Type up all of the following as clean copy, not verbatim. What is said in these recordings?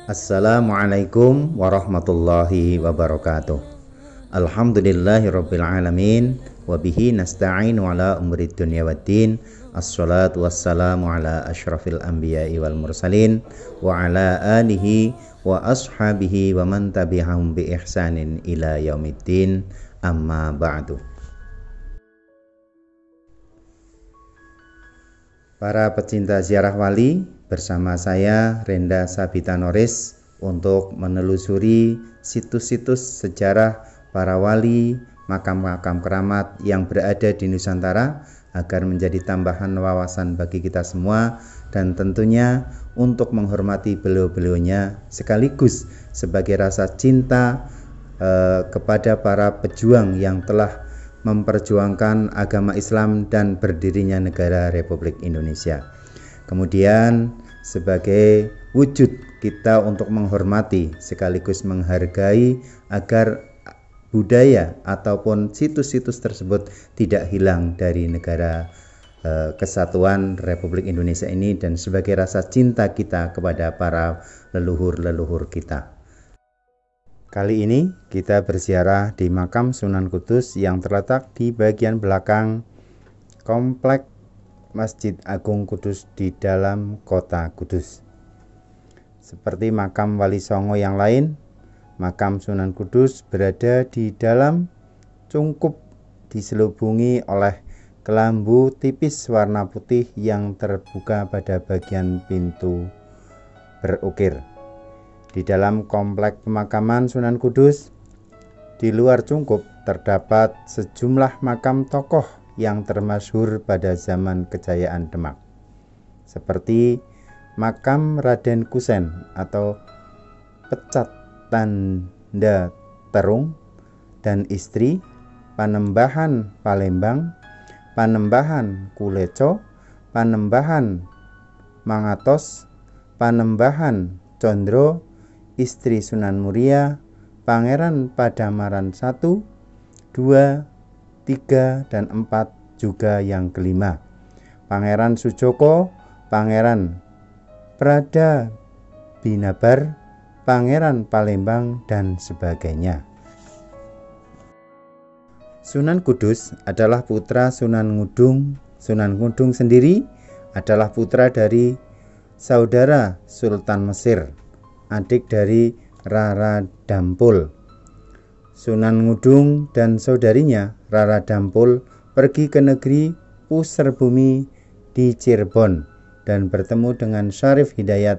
Assalamualaikum warahmatullahi wabarakatuh. Alhamdulillahirabbil alamin wa bihi nasta'inu ala umuri dunya waddin. Assalatu wassalamu ala asyrafil anbiya'i wal mursalin wa ala alihi wa ashabihi wa man tabi'ahum bi ihsanin ila yaumiddin. Amma ba'du. Para pecinta ziarah wali, bersama saya Renda Sabita Noris untuk menelusuri situs-situs sejarah para wali, makam-makam keramat yang berada di Nusantara agar menjadi tambahan wawasan bagi kita semua, dan tentunya untuk menghormati beliau-beliaunya sekaligus sebagai rasa cinta kepada para pejuang yang telah memperjuangkan agama Islam dan berdirinya negara Republik Indonesia. Kemudian sebagai wujud kita untuk menghormati sekaligus menghargai agar budaya ataupun situs-situs tersebut tidak hilang dari negara kesatuan Republik Indonesia ini, dan sebagai rasa cinta kita kepada para leluhur-leluhur kita. Kali ini kita berziarah di makam Sunan Kudus yang terletak di bagian belakang komplek Masjid Agung Kudus di dalam kota Kudus. Seperti makam Wali Songo yang lain, makam Sunan Kudus berada di dalam cungkup diselubungi oleh kelambu tipis warna putih yang terbuka pada bagian pintu berukir. Di dalam komplek pemakaman Sunan Kudus, di luar cungkup terdapat sejumlah makam tokoh yang termasyhur pada zaman kejayaan Demak, seperti makam Raden Kusen atau Pecat Tanda Terung dan istri, Panembahan Palembang, Panembahan Kuleco, Panembahan Mangatos, Panembahan Condro, istri Sunan Muria, Pangeran Padamaran 1, 2, 3, dan 4, juga yang kelima, Pangeran Sujoko, Pangeran Prada Binabar, Pangeran Palembang, dan sebagainya. Sunan Kudus adalah putra Sunan Ngudung. Sunan Ngudung sendiri adalah putra dari saudara Sultan Mesir, adik dari Rara Dampul. Sunan Ngudung dan saudarinya Rara Dampul pergi ke negeri Puserbumi di Cirebon dan bertemu dengan Syarif Hidayat,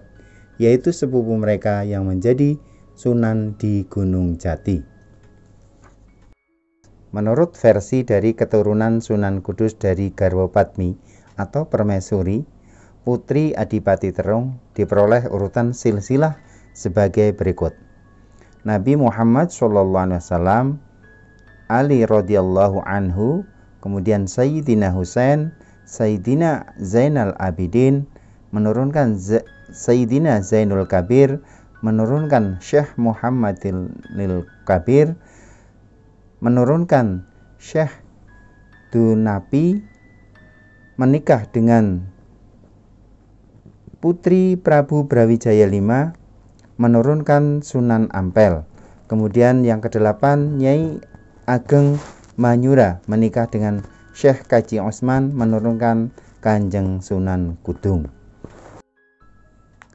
yaitu sepupu mereka yang menjadi Sunan di Gunung Jati. Menurut versi dari keturunan Sunan Kudus dari Garwa Padmi atau Permaisuri, putri Adipati Terung diperoleh urutan silsilah sebagai berikut: Nabi Muhammad SAW, Ali radhiyallahu anhu, kemudian Sayyidina Husain, Sayyidina Zainal Abidin, menurunkan Sayyidina Zainul Kabir, menurunkan Syekh Muhammadil Kabir, menurunkan Syekh Dunapi, menikah dengan Putri Prabu Brawijaya V, menurunkan Sunan Ampel. Kemudian yang ke-8, Nyai Ageng Manyura menikah dengan Syekh Kaji Osman, menurunkan Kanjeng Sunan Kudung.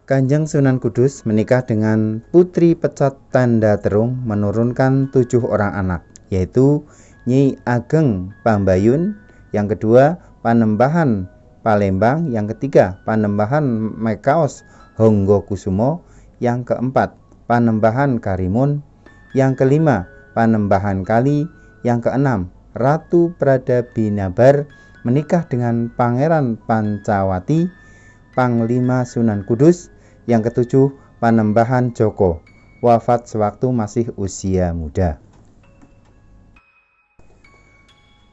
Kanjeng Sunan Kudus menikah dengan Putri Pecat Tanda Terung, menurunkan 7 orang anak, yaitu Nyai Ageng Pambayun, yang kedua Panembahan Palembang, yang ketiga Panembahan Mekaos Honggo Kusumo, yang keempat Panembahan Karimun, yang kelima Panembahan Kali, yang keenam Ratu Prada Binabar menikah dengan Pangeran Pancawati, Panglima Sunan Kudus, yang ketujuh Panembahan Joko, wafat sewaktu masih usia muda.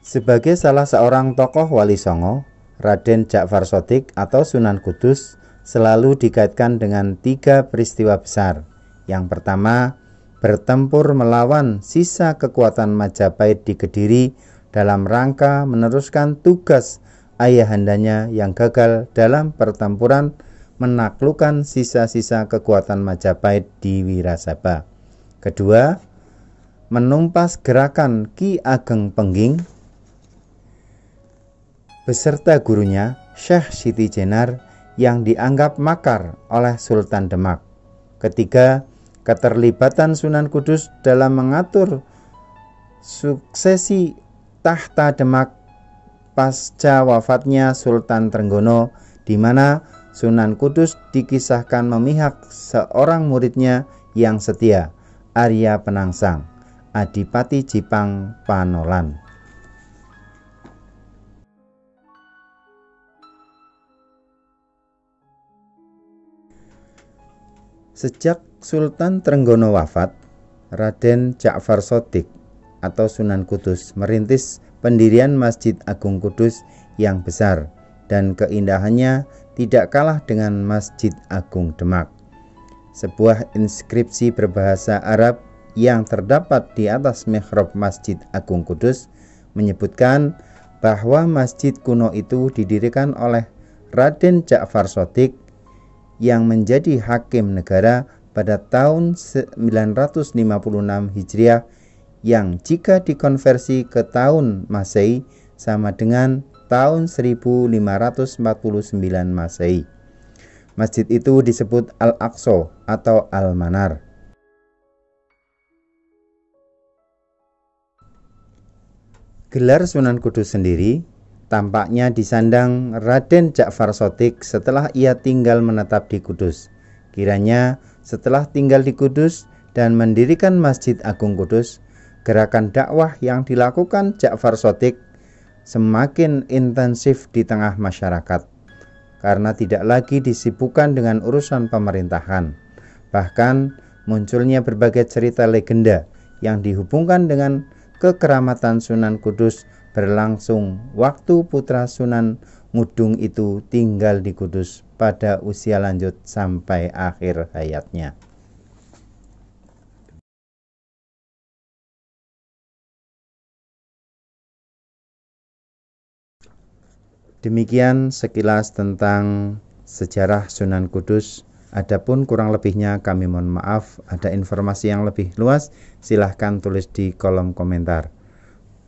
Sebagai salah seorang tokoh Wali Songo, Raden Ja'far Shadiq atau Sunan Kudus selalu dikaitkan dengan 3 peristiwa besar. Yang pertama, bertempur melawan sisa kekuatan Majapahit di Kediri dalam rangka meneruskan tugas ayahandanya yang gagal dalam pertempuran menaklukkan sisa-sisa kekuatan Majapahit di Wirasaba. Kedua, menumpas gerakan Ki Ageng Pengging beserta gurunya Syekh Siti Jenar yang dianggap makar oleh Sultan Demak. Ketiga, keterlibatan Sunan Kudus dalam mengatur suksesi tahta Demak pasca wafatnya Sultan Trenggono, di mana Sunan Kudus dikisahkan memihak seorang muridnya yang setia, Arya Penangsang, Adipati Jipang Panolan. Sejak Sultan Trenggono wafat, Raden Ja'far Shadiq atau Sunan Kudus merintis pendirian Masjid Agung Kudus yang besar dan keindahannya tidak kalah dengan Masjid Agung Demak. Sebuah inskripsi berbahasa Arab yang terdapat di atas mihrab Masjid Agung Kudus menyebutkan bahwa masjid kuno itu didirikan oleh Raden Ja'far Shadiq yang menjadi hakim negara pada tahun 956 Hijriah, yang jika dikonversi ke tahun Masehi sama dengan tahun 1549 Masehi. Masjid itu disebut Al-Aqsa atau Al-Manar. Gelar Sunan Kudus sendiri tampaknya disandang Raden Ja'far Shadiq setelah ia tinggal menetap di Kudus. Kiranya setelah tinggal di Kudus dan mendirikan Masjid Agung Kudus, gerakan dakwah yang dilakukan Ja'far Shadiq semakin intensif di tengah masyarakat karena tidak lagi disibukkan dengan urusan pemerintahan. Bahkan munculnya berbagai cerita legenda yang dihubungkan dengan kekeramatan Sunan Kudus berlangsung waktu putra Sunan Ngudung itu tinggal di Kudus pada usia lanjut sampai akhir hayatnya. Demikian sekilas tentang sejarah Sunan Kudus. Adapun kurang lebihnya kami mohon maaf. Ada informasi yang lebih luas, silahkan tulis di kolom komentar.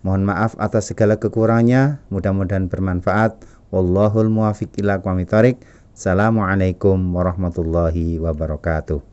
Mohon maaf atas segala kekurangannya, mudah-mudahan bermanfaat. Wallahul muwaffiq ila aqwamit thoriq. Assalamualaikum warahmatullahi wabarakatuh.